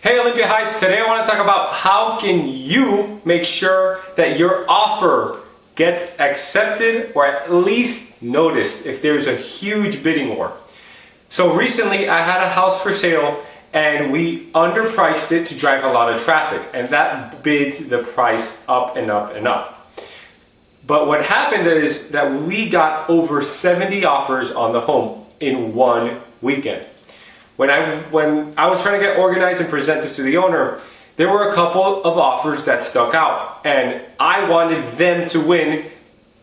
Hey Olympia Heights, today I want to talk about how can you make sure that your offer gets accepted or at least noticed if there's a huge bidding war. So recently I had a house for sale and we underpriced it to drive a lot of traffic, and that bids the price up and up and up. But what happened is that we got over 70 offers on the home in one weekend. When I was trying to get organized and present this to the owner, there were a couple of offers that stuck out, and I wanted them to win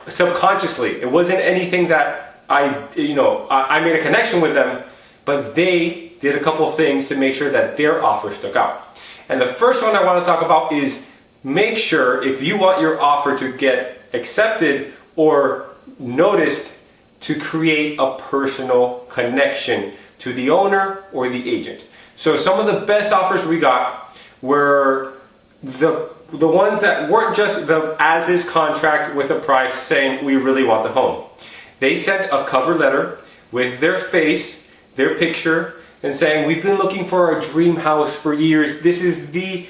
subconsciously. It wasn't anything that I made a connection with them, but they did a couple things to make sure that their offer stuck out. And the first one I want to talk about is make sure, if you want your offer to get accepted or noticed, to create a personal connection to the owner or the agent. So some of the best offers we got were the ones that weren't just the as-is contract with a price saying we really want the home. They sent a cover letter with their face, their picture, and saying we've been looking for our dream house for years. This is the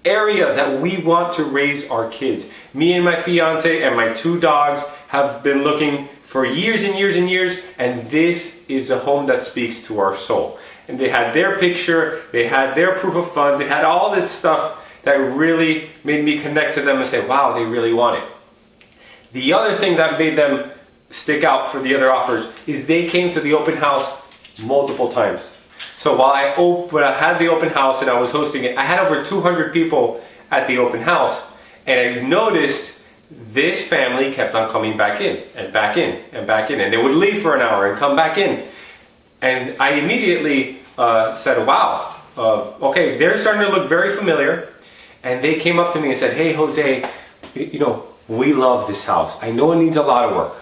area that we want to raise our kids. Me and my fiance and my 2 dogs have been looking for years and years and years, and this is a home that speaks to our soul. And they had their picture, they had their proof of funds, they had all this stuff that really made me connect to them and say, wow, they really want it. The other thing that made them stick out for the other offers is they came to the open house multiple times. So when I had the open house and I was hosting it, I had over 200 people at the open house, and I noticed this family kept on coming back in and back in and back in, and they would leave for an hour and come back in. And I immediately said, wow, okay, they're starting to look very familiar. And they came up to me and said, hey, Jose, we love this house. I know it needs a lot of work,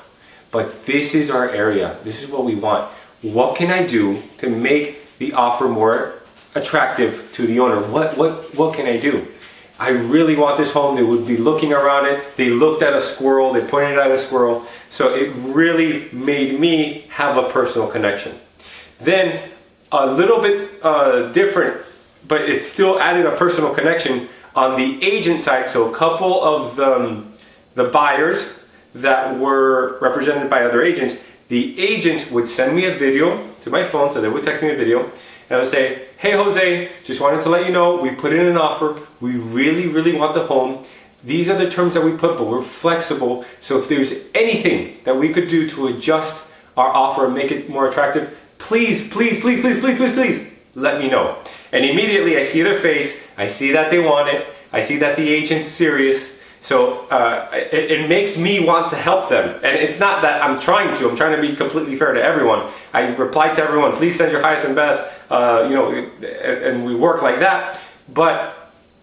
but this is our area. This is what we want. What can I do to make the offer more attractive to the owner? What can I do? I really want this home. They would be looking around it. They looked at a squirrel. They pointed at a squirrel. So it really made me have a personal connection. Then a little bit different, but it still added a personal connection on the agent side. So a couple of the buyers that were represented by other agents, the agents would send me a video to my phone. So they would text me a video. And I would say, hey Jose, just wanted to let you know, we put in an offer. We really, really want the home. These are the terms that we put, but we're flexible. So if there's anything that we could do to adjust our offer and make it more attractive, please, please, please, please, please, please, please, let me know. And immediately I see their face. I see that they want it. I see that the agent's serious. So it makes me want to help them. And it's not that I'm trying to be completely fair to everyone. I reply to everyone, please send your highest and best, and we work like that. But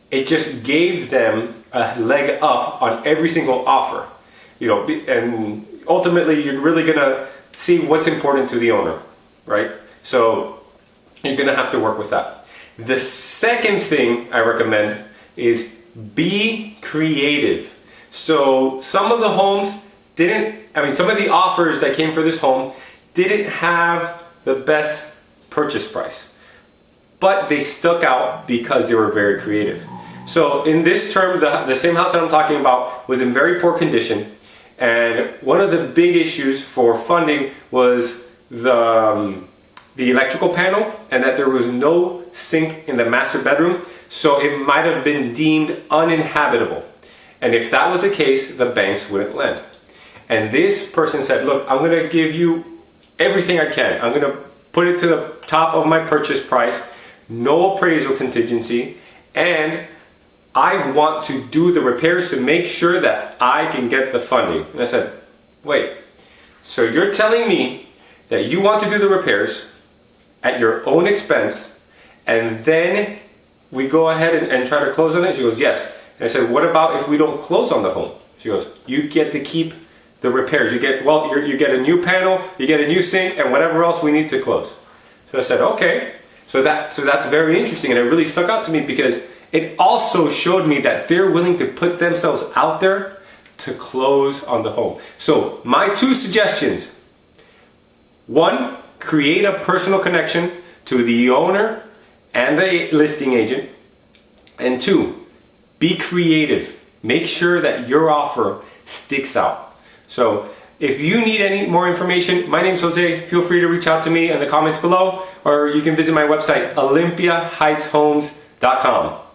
it just gave them a leg up on every single offer. And ultimately you're really gonna see what's important to the owner, right? So you're gonna have to work with that. The second thing I recommend is be creative. So some of the homes some of the offers that came for this home didn't have the best purchase price, but they stuck out because they were very creative. So in this term, the same house that I'm talking about was in very poor condition, and one of the big issues for funding was the electrical panel, and that there was no sink in the master bedroom, so it might have been deemed uninhabitable. And if that was the case, the banks wouldn't lend. And this person said, look, I'm going to give you everything I can. I'm going to put it to the top of my purchase price, no appraisal contingency, and I want to do the repairs to make sure that I can get the funding. And I said, wait, so you're telling me that you want to do the repairs at your own expense, and then we go ahead and try to close on it? She goes, yes. And I said, what about if we don't close on the home? She goes, you get to keep the repairs. You get a new panel, you get a new sink, and whatever else we need to close. So I said, okay. So that's very interesting, and it really stuck out to me because it also showed me that they're willing to put themselves out there to close on the home. So my 2 suggestions: 1, create a personal connection to the owner and the listing agent. And 2, be creative. Make sure that your offer sticks out. So if you need any more information, my name's Jose. Feel free to reach out to me in the comments below, or you can visit my website, OlympiaHeightsHomes.com.